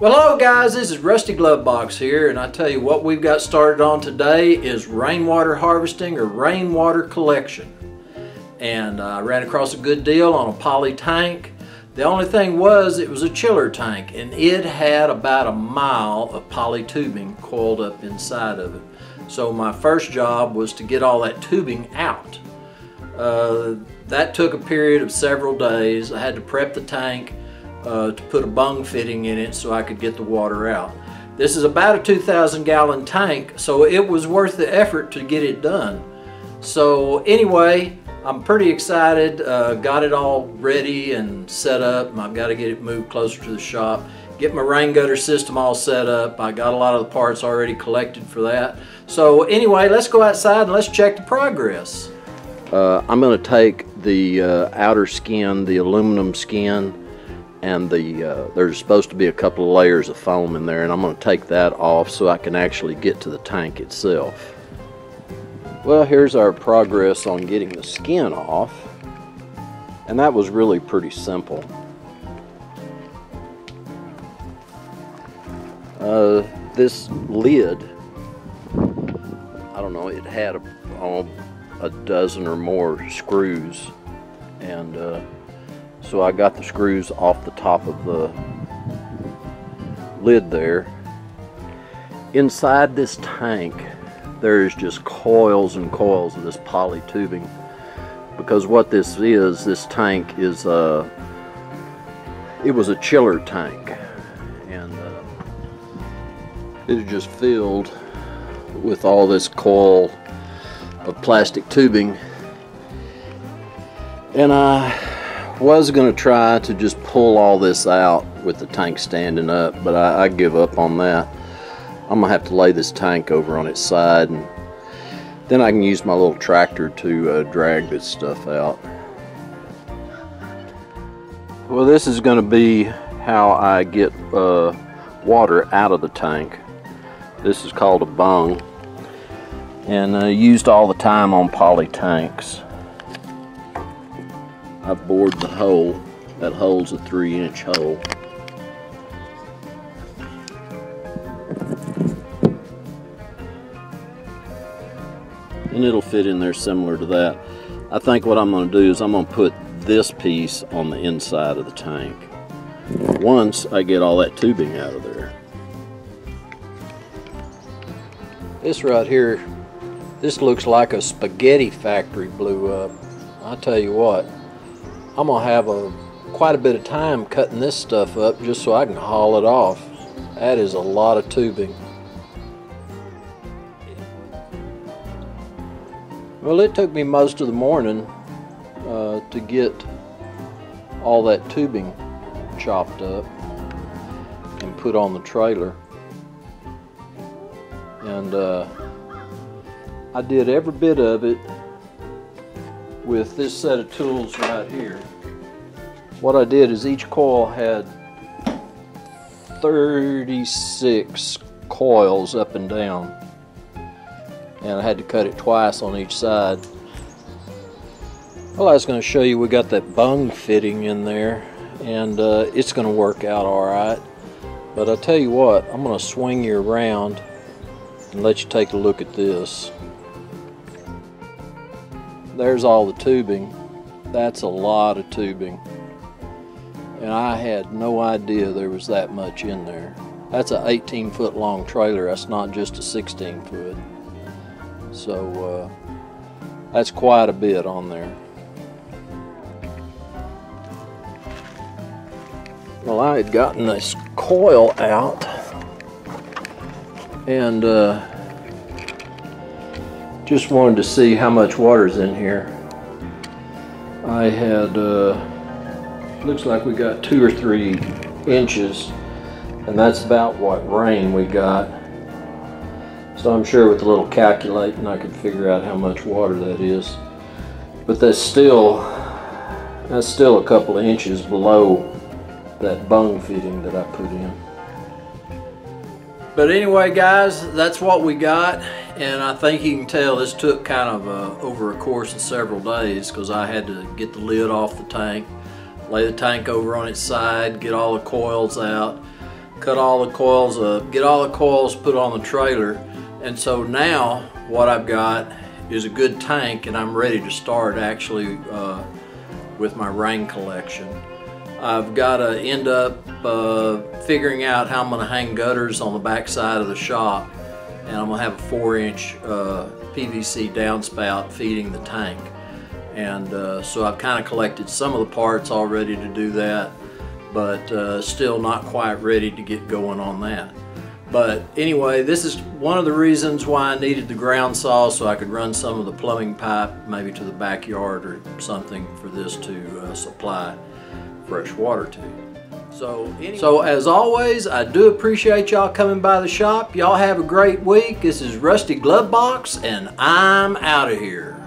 Well, hello guys, this is Rusty Glovebox here, and I tell you what we've got started on today is rainwater harvesting or rainwater collection. And I ran across a good deal on a poly tank. The only thing was it was a chiller tank, and it had about a mile of poly tubing coiled up inside of it. So my first job was to get all that tubing out. That took a period of several days. I had to prep the tank to put a bung fitting in it so I could get the water out. This is about a 2,000 gallon tank, so it was worth the effort to get it done. So anyway, I'm pretty excited, got it all ready and set up, and I've got to get it moved closer to the shop, get my rain gutter system all set up. I got a lot of the parts already collected for that. So anyway, let's go outside and let's check the progress. I'm going to take the outer skin, the aluminum skin, and there's supposed to be a couple of layers of foam in there, and I'm going to take that off so I can actually get to the tank itself. Well, here's our progress on getting the skin off, and that was really pretty simple. This lid, I don't know, it had a dozen or more screws, and so I got the screws off the top of the lid there. Inside this tank, there's just coils and coils of this poly tubing, because what this is, this tank is it was a chiller tank, and it was just filled with all this coil of plastic tubing, and I was going to try to just pull all this out with the tank standing up, but I give up on that. I'm going to have to lay this tank over on its side, and then I can use my little tractor to drag this stuff out. Well, this is going to be how I get water out of the tank. This is called a bung, and used all the time on poly tanks. I've bored the hole. That hole's a 3-inch hole. And it'll fit in there similar to that. I think what I'm going to do is I'm going to put this piece on the inside of the tank once I get all that tubing out of there. This right here, this looks like a spaghetti factory blew up. I tell you what, I'm going to have quite a bit of time cutting this stuff up just so I can haul it off. That is a lot of tubing. Well, it took me most of the morning to get all that tubing chopped up and put on the trailer. And I did every bit of it with this set of tools right here. What I did is each coil had 36 coils up and down, and I had to cut it twice on each side. Well, I was going to show you, we got that bung fitting in there, and it's going to work out alright. But I'll tell you what, I'm going to swing you around and let you take a look at this. There's all the tubing. That's a lot of tubing, and I had no idea there was that much in there. That's an 18-foot long trailer. That's not just a 16-foot. So that's quite a bit on there. Well, I had gotten this coil out, and just wanted to see how much water's in here. I had, looks like we got 2 or 3 inches, and that's about what rain we got. So I'm sure with a little calculating I could figure out how much water that is. But that's still a couple of inches below that bung fitting that I put in. But anyway guys, that's what we got, and I think you can tell this took kind of over a course of several days, because I had to get the lid off the tank, lay the tank over on its side, get all the coils out, cut all the coils up, get all the coils put on the trailer, and so now what I've got is a good tank, and I'm ready to start actually with my rain collection. I've got to end up figuring out how I'm going to hang gutters on the back side of the shop, and I'm going to have a 4-inch PVC downspout feeding the tank. And so I've kind of collected some of the parts all ready to do that, but still not quite ready to get going on that. But anyway, this is one of the reasons why I needed the ground saw, so I could run some of the plumbing pipe maybe to the backyard or something for this to supply fresh water to. So as always, I do appreciate y'all coming by the shop. Y'all have a great week. This is Rusty Glovebox, and I'm out of here.